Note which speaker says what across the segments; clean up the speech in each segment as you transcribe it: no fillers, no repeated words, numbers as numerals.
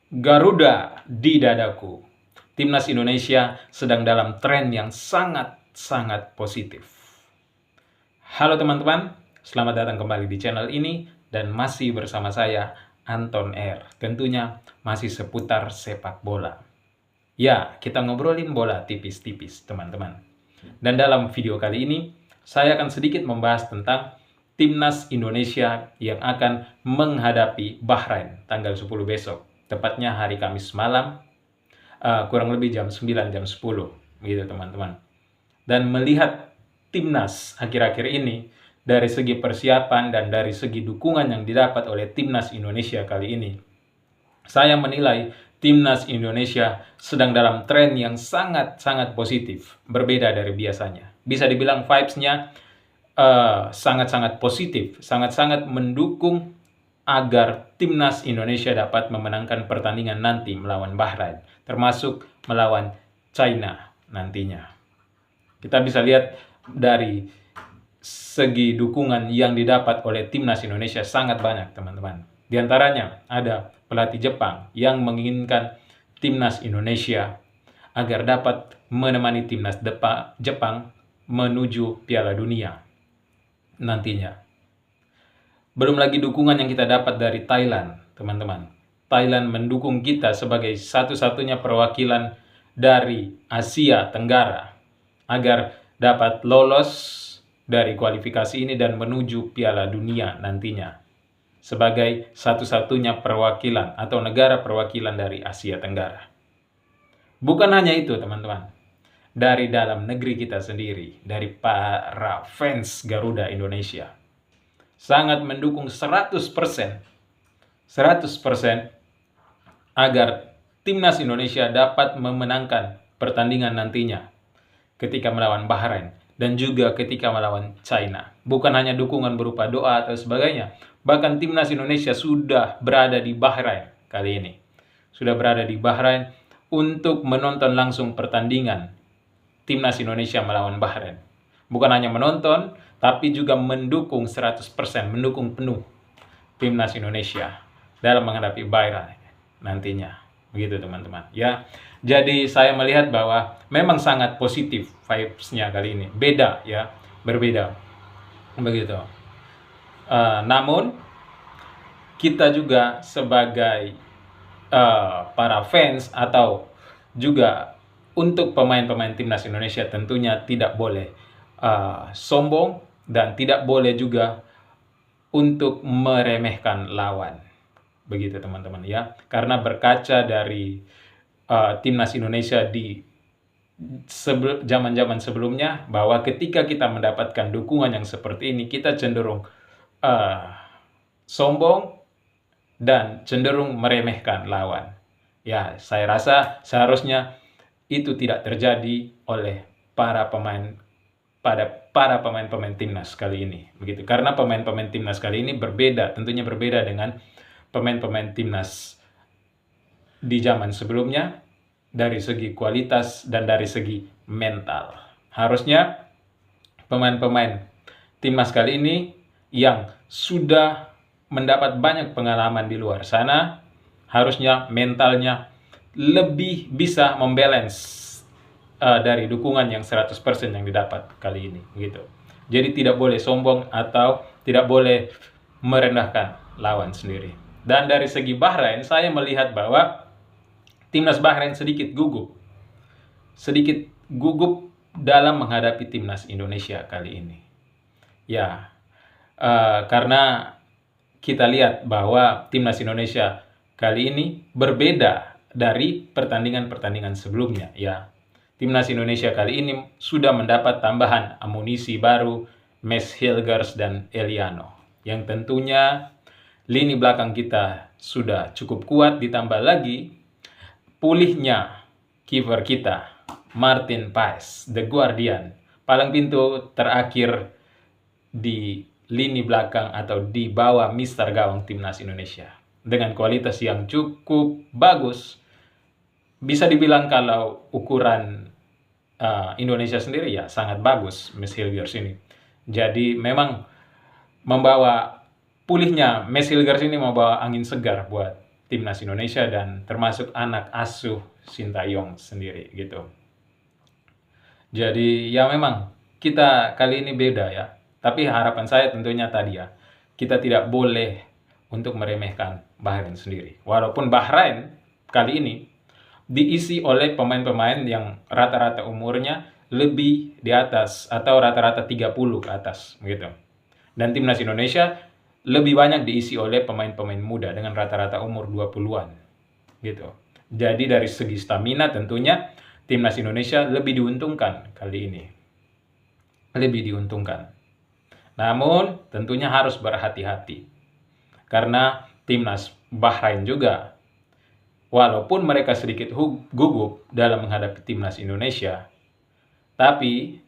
Speaker 1: Garuda di dadaku. Timnas Indonesia sedang dalam tren yang sangat positif. Halo teman-teman, selamat datang kembali di channel ini dan masih bersama saya Anton R. Tentunya masih seputar sepak bola. Ya, kita ngobrolin bola tipis-tipis teman-teman. Dan dalam video kali ini saya akan sedikit membahas tentang Timnas Indonesia yang akan menghadapi Bahrain tanggal 10 besok. Tepatnya hari Kamis malam, kurang lebih jam 9, jam 10, gitu teman-teman. Dan melihat Timnas akhir-akhir ini, dari segi persiapan dan dari segi dukungan yang didapat oleh Timnas Indonesia kali ini, saya menilai Timnas Indonesia sedang dalam tren yang sangat positif, berbeda dari biasanya. Bisa dibilang vibes-nya sangat positif, sangat mendukung agar Timnas Indonesia dapat memenangkan pertandingan nanti melawan Bahrain, termasuk melawan China nantinya. Kita bisa lihat dari segi dukungan yang didapat oleh Timnas Indonesia sangat banyak, teman-teman. Di antaranya ada pelatih Jepang yang menginginkan Timnas Indonesia agar dapat menemani Timnas Jepang menuju Piala Dunia nantinya. Belum lagi dukungan yang kita dapat dari Thailand, teman-teman. Thailand mendukung kita sebagai satu-satunya perwakilan dari Asia Tenggara agar dapat lolos dari kualifikasi ini dan menuju Piala Dunia nantinya sebagai satu-satunya perwakilan atau negara perwakilan dari Asia Tenggara. Bukan hanya itu, teman-teman. Dari dalam negeri kita sendiri, dari para fans Garuda Indonesia, sangat mendukung 100% agar Timnas Indonesia dapat memenangkan pertandingan nantinya ketika melawan Bahrain dan juga ketika melawan China. Bukan hanya dukungan berupa doa atau sebagainya, bahkan Timnas Indonesia sudah berada di Bahrain kali ini. Sudah berada di Bahrain untuk menonton langsung pertandingan Timnas Indonesia melawan Bahrain. Bukan hanya menonton, tapi juga mendukung 100%, mendukung penuh Timnas Indonesia dalam menghadapi Bahrain nantinya. Begitu teman-teman. Ya, jadi saya melihat bahwa memang sangat positif vibes-nya kali ini. Beda ya, berbeda. Begitu. Namun kita juga sebagai para fans atau juga untuk pemain-pemain Timnas Indonesia tentunya tidak boleh sombong dan tidak boleh juga untuk meremehkan lawan. Begitu teman-teman ya. Karena berkaca dari Timnas Indonesia di zaman-zaman sebelumnya, bahwa ketika kita mendapatkan dukungan yang seperti ini, kita cenderung sombong dan cenderung meremehkan lawan. Ya, saya rasa seharusnya itu tidak terjadi oleh para pemain Timnas kali ini, begitu. Karena pemain-pemain Timnas kali ini tentunya berbeda dengan pemain-pemain Timnas di zaman sebelumnya dari segi kualitas dan dari segi mental. Harusnya pemain-pemain Timnas kali ini yang sudah mendapat banyak pengalaman di luar sana, harusnya mentalnya lebih bisa membalance dari dukungan yang 100% yang didapat kali ini, gitu. Jadi tidak boleh sombong atau tidak boleh merendahkan lawan sendiri. Dan dari segi Bahrain, saya melihat bahwa Timnas Bahrain sedikit gugup dalam menghadapi Timnas Indonesia kali ini. Ya, karena kita lihat bahwa Timnas Indonesia kali ini berbeda dari pertandingan-pertandingan sebelumnya. Ya, Timnas Indonesia kali ini sudah mendapat tambahan amunisi baru, Mes Hilgers dan Eliano, yang tentunya lini belakang kita sudah cukup kuat, ditambah lagi pulihnya kiper kita, Martin Paes, The Guardian, palang pintu terakhir di lini belakang atau di bawah mister gawang Timnas Indonesia, dengan kualitas yang cukup bagus. Bisa dibilang kalau ukuran Indonesia sendiri ya sangat bagus Mes Hilgers ini. Jadi memang pulihnya Mes Hilgers ini membawa angin segar buat timnas Indonesia dan termasuk anak asuh Sintayong sendiri gitu. Jadi ya memang kita kali ini beda ya. Tapi harapan saya tentunya tadi ya, kita tidak boleh untuk meremehkan Bahrain sendiri. Walaupun Bahrain kali ini diisi oleh pemain-pemain yang rata-rata umurnya lebih di atas atau rata-rata 30 ke atas gitu. Dan timnas Indonesia lebih banyak diisi oleh pemain-pemain muda dengan rata-rata umur 20-an gitu. Jadi dari segi stamina tentunya timnas Indonesia lebih diuntungkan kali ini. Lebih diuntungkan. Namun tentunya harus berhati-hati. Karena timnas Bahrain juga, walaupun mereka sedikit gugup dalam menghadapi timnas Indonesia, tapi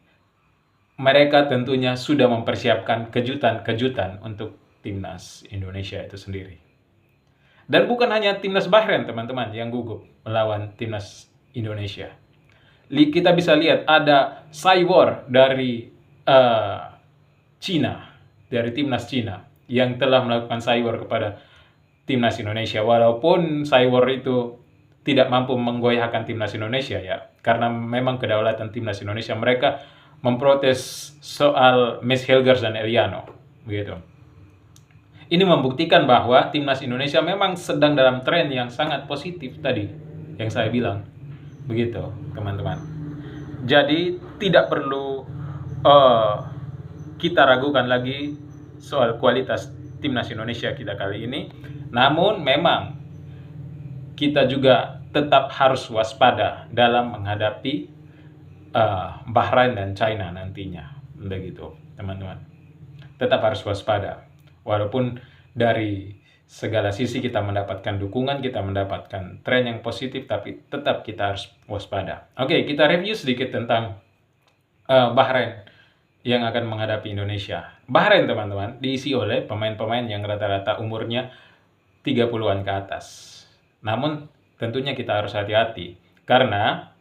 Speaker 1: mereka tentunya sudah mempersiapkan kejutan-kejutan untuk timnas Indonesia itu sendiri. Dan bukan hanya timnas Bahrain, teman-teman, yang gugup melawan timnas Indonesia. Kita bisa lihat ada Saiwar dari Cina, dari timnas Cina, yang telah melakukan Saiwar kepada timnas Indonesia. Walaupun Saiwar itu tidak mampu menggoyahkan timnas Indonesia ya, karena memang kedaulatan timnas Indonesia. Mereka memprotes soal Mes Helgers dan Eliano, begitu. Ini membuktikan bahwa timnas Indonesia memang sedang dalam tren yang sangat positif tadi, yang saya bilang. Begitu, teman-teman. Jadi, tidak perlu kita ragukan lagi soal kualitas timnas Indonesia kita kali ini. Namun, memang kita juga tetap harus waspada dalam menghadapi Bahrain dan China nantinya. Begitu, teman-teman. Tetap harus waspada. Walaupun dari segala sisi kita mendapatkan dukungan, kita mendapatkan tren yang positif, tapi tetap kita harus waspada. Oke, kita review sedikit tentang Bahrain yang akan menghadapi Indonesia. Bahrain, teman-teman, diisi oleh pemain-pemain yang rata-rata umurnya 30-an ke atas. Namun, tentunya kita harus hati-hati, karena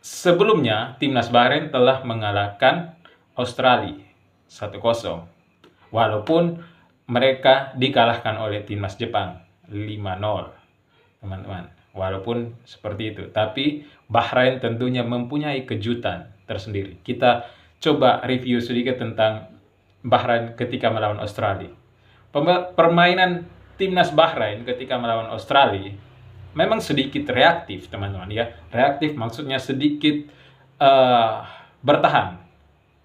Speaker 1: sebelumnya timnas Bahrain telah mengalahkan Australia 1-0. Walaupun mereka dikalahkan oleh timnas Jepang 5-0, teman-teman. Walaupun seperti itu, tapi Bahrain tentunya mempunyai kejutan tersendiri. Kita coba review sedikit tentang Bahrain ketika melawan Australia. Permainan timnas Bahrain ketika melawan Australia memang sedikit reaktif, teman-teman ya. Reaktif maksudnya sedikit bertahan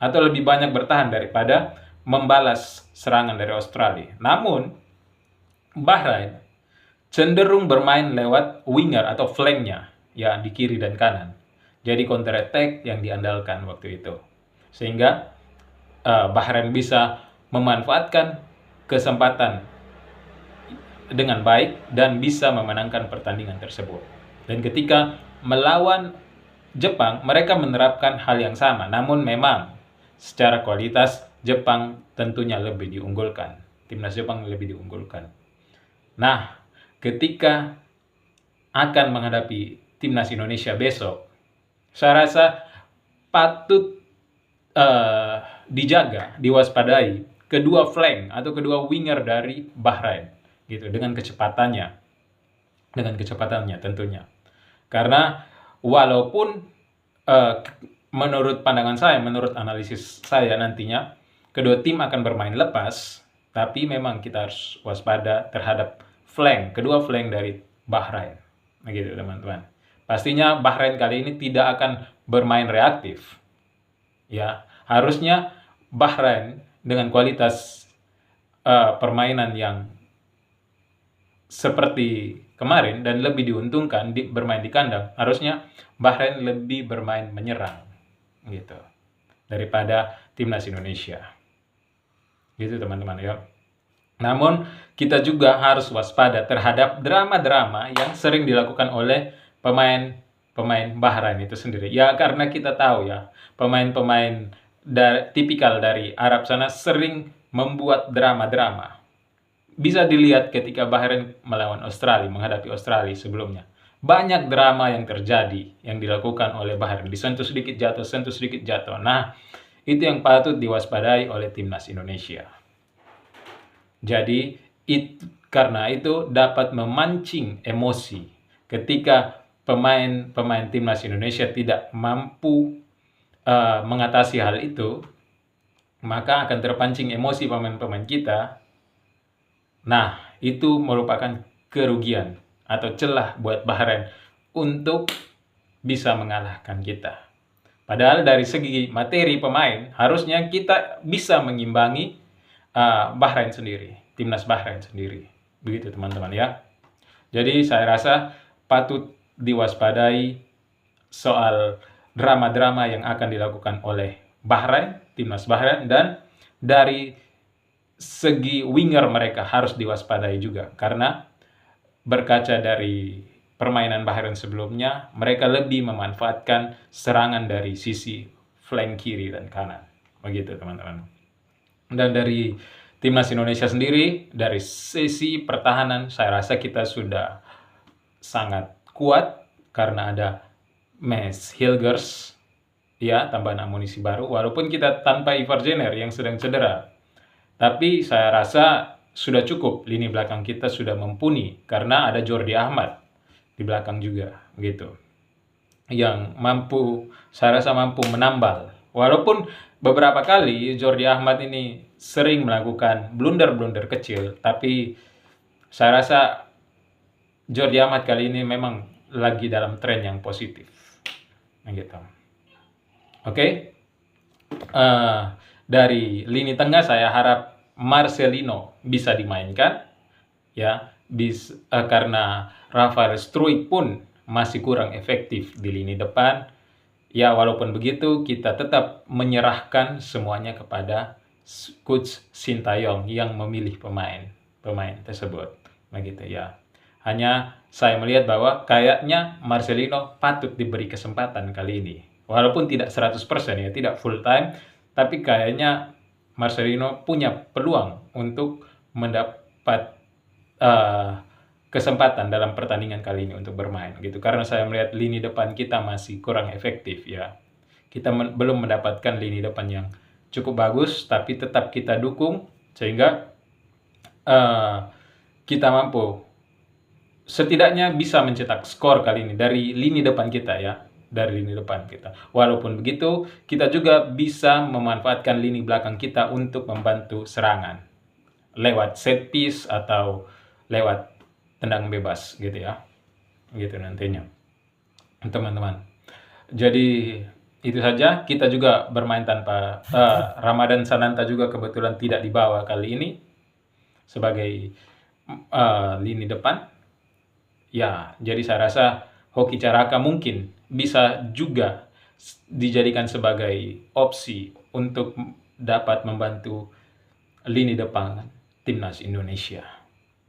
Speaker 1: atau lebih banyak bertahan daripada membalas serangan dari Australia. Namun, Bahrain cenderung bermain lewat winger atau flanknya, ya di kiri dan kanan. Jadi counter attack yang diandalkan waktu itu. Sehingga Bahrain bisa memanfaatkan kesempatan dengan baik dan bisa memenangkan pertandingan tersebut. Dan ketika melawan Jepang, mereka menerapkan hal yang sama. Namun memang secara kualitas Jepang tentunya lebih diunggulkan. Timnas Jepang lebih diunggulkan. Nah, ketika akan menghadapi timnas Indonesia besok, saya rasa patut dijaga, diwaspadai kedua flank atau kedua winger dari Bahrain, gitu, dengan kecepatannya tentunya. Karena walaupun menurut pandangan saya, menurut analisis saya nantinya, kedua tim akan bermain lepas, tapi memang kita harus waspada terhadap kedua flank dari Bahrain. Begitu, teman-teman. Pastinya Bahrain kali ini tidak akan bermain reaktif. Ya, harusnya Bahrain dengan kualitas permainan yang seperti kemarin dan lebih diuntungkan bermain di kandang, harusnya Bahrain lebih bermain menyerang gitu daripada timnas Indonesia. Gitu, teman-teman ya. Namun kita juga harus waspada terhadap drama-drama yang sering dilakukan oleh pemain Bahrain itu sendiri. Ya, karena kita tahu ya, pemain-pemain tipikal dari Arab sana sering membuat drama-drama. Bisa dilihat ketika Bahrain melawan Australia, menghadapi Australia sebelumnya. Banyak drama yang terjadi, yang dilakukan oleh Bahrain. Disentuh sedikit jatuh, sentuh sedikit jatuh. Nah, itu yang patut diwaspadai oleh timnas Indonesia. Jadi, karena itu dapat memancing emosi ketika pemain timnas Indonesia tidak mampu mengatasi hal itu, maka akan terpancing emosi pemain-pemain kita. Nah, itu merupakan kerugian atau celah buat Bahrain untuk bisa mengalahkan kita. Padahal dari segi materi pemain, harusnya kita bisa mengimbangi Bahrain sendiri, timnas Bahrain sendiri. Begitu teman-teman ya. Jadi saya rasa patut diwaspadai soal drama-drama yang akan dilakukan oleh Bahrain, timnas Bahrain, dan dari segi winger mereka harus diwaspadai juga, karena berkaca dari permainan Bahrain sebelumnya, mereka lebih memanfaatkan serangan dari sisi flank kiri dan kanan. Begitu teman-teman. Dan dari timnas Indonesia sendiri, dari sisi pertahanan, saya rasa kita sudah sangat kuat karena ada Mads Hilgers, ya, tambahan amunisi baru, walaupun kita tanpa Ivar Jenner yang sedang cedera. Tapi saya rasa sudah cukup, lini belakang kita sudah mumpuni karena ada Jordi Ahmad di belakang juga, gitu, yang mampu, saya rasa mampu menambal. Walaupun beberapa kali Jordi Ahmad ini sering melakukan blunder-blunder kecil, tapi saya rasa Jordi Ahmad kali ini memang lagi dalam tren yang positif, gitu. Oke. Dari lini tengah saya harap Marcelino bisa dimainkan, ya, karena Rafael Struijk pun masih kurang efektif di lini depan. Ya, walaupun begitu kita tetap menyerahkan semuanya kepada Coach Sintayong yang memilih pemain tersebut, begitu ya. Hanya saya melihat bahwa kayaknya Marcelino patut diberi kesempatan kali ini. Walaupun tidak 100% ya, tidak full time, tapi kayaknya Marcelino punya peluang untuk mendapat kesempatan dalam pertandingan kali ini untuk bermain, gitu. Karena saya melihat lini depan kita masih kurang efektif ya. Kita belum mendapatkan lini depan yang cukup bagus, tapi tetap kita dukung sehingga kita mampu setidaknya bisa mencetak skor kali ini dari lini depan kita ya. Dari lini depan kita. Walaupun begitu, kita juga bisa memanfaatkan lini belakang kita untuk membantu serangan lewat set piece atau lewat tendang bebas, gitu ya. Gitu nantinya, teman-teman. Jadi itu saja. Kita juga bermain tanpa Ramadan Sananta juga kebetulan tidak dibawa kali ini sebagai lini depan. Ya, jadi saya rasa Hoki Caraka mungkin bisa juga dijadikan sebagai opsi untuk dapat membantu lini depan timnas Indonesia.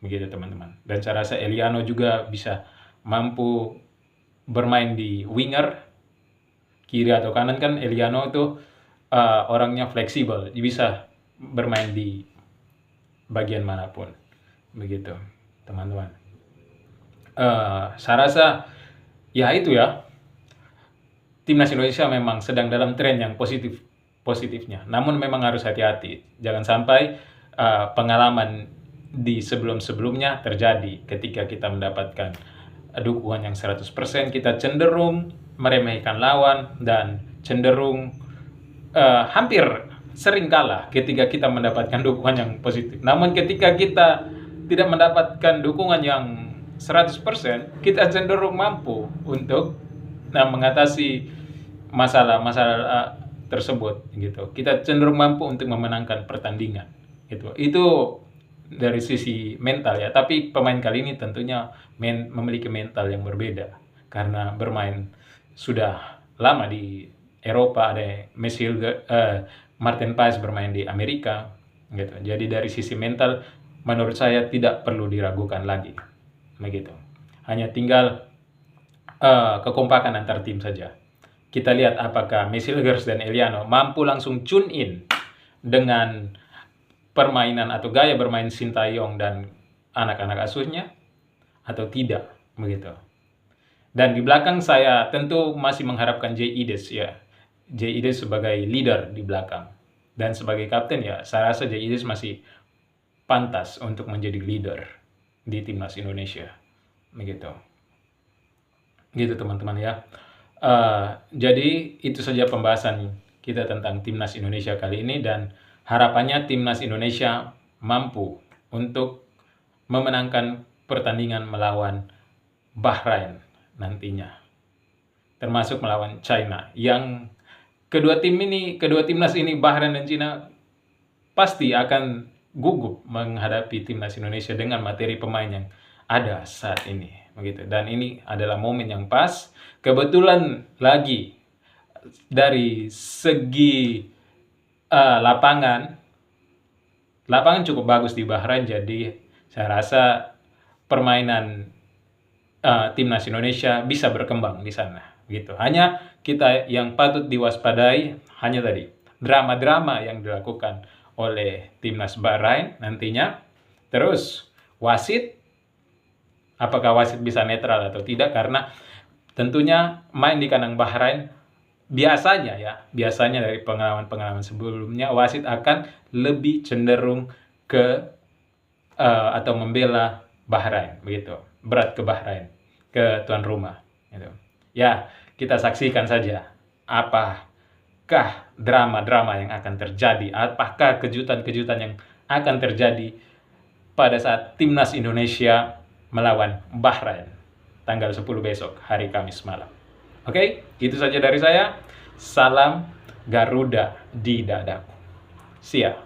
Speaker 1: Begitu teman-teman. Dan saya rasa Eliano juga bisa mampu bermain di winger, kiri atau kanan kan. Eliano itu orangnya fleksibel, bisa bermain di bagian manapun. Begitu teman-teman. Saya rasa ya itu ya, timnas Indonesia memang sedang dalam tren yang positifnya. Namun memang harus hati-hati. Jangan sampai pengalaman di sebelum-sebelumnya terjadi ketika kita mendapatkan dukungan yang 100%, kita cenderung meremehkan lawan dan cenderung hampir sering kalah ketika kita mendapatkan dukungan yang positif. Namun ketika kita tidak mendapatkan dukungan yang 100%, kita cenderung mampu untuk mengatasi masalah-masalah tersebut, gitu. Kita cenderung mampu untuk memenangkan pertandingan, gitu. Itu dari sisi mental ya. Tapi pemain kali ini tentunya memiliki mental yang berbeda karena bermain sudah lama di Eropa. Ada Martin Paes bermain di Amerika, gitu. Jadi dari sisi mental menurut saya tidak perlu diragukan lagi, begitu. Hanya tinggal kekompakan antar tim saja. Kita lihat apakah Hilgers dan Eliano mampu langsung tune in dengan permainan atau gaya bermain Sintayong dan anak-anak asuhnya atau tidak, begitu. Dan di belakang saya tentu masih mengharapkan Jay Ides ya. Jay Ides sebagai leader di belakang. Dan sebagai kapten ya, saya rasa Jay Ides masih pantas untuk menjadi leader, di timnas Indonesia. Begitu. Gitu teman-teman ya. Jadi itu saja pembahasan kita tentang timnas Indonesia kali ini, dan harapannya timnas Indonesia mampu untuk memenangkan pertandingan melawan Bahrain nantinya, termasuk melawan China. Yang kedua timnas ini, Bahrain dan China, pasti akan gugup menghadapi timnas Indonesia dengan materi pemain yang ada saat ini, begitu. Dan ini adalah momen yang pas. Kebetulan lagi dari segi lapangan cukup bagus di Bahrain, jadi saya rasa permainan timnas Indonesia bisa berkembang di sana, gitu. Hanya kita yang patut diwaspadai hanya tadi drama-drama yang dilakukan oleh timnas Bahrain nantinya. Terus wasit, apakah wasit bisa netral atau tidak, karena tentunya main di kandang Bahrain biasanya dari pengalaman sebelumnya, wasit akan lebih cenderung ke atau membela Bahrain, begitu, berat ke Bahrain, ke tuan rumah, gitu. Ya, kita saksikan saja apakah drama-drama yang akan terjadi, apakah kejutan-kejutan yang akan terjadi pada saat timnas Indonesia melawan Bahrain tanggal 10 besok, hari Kamis malam. Oke, itu saja dari saya. Salam Garuda di dadaku. See ya.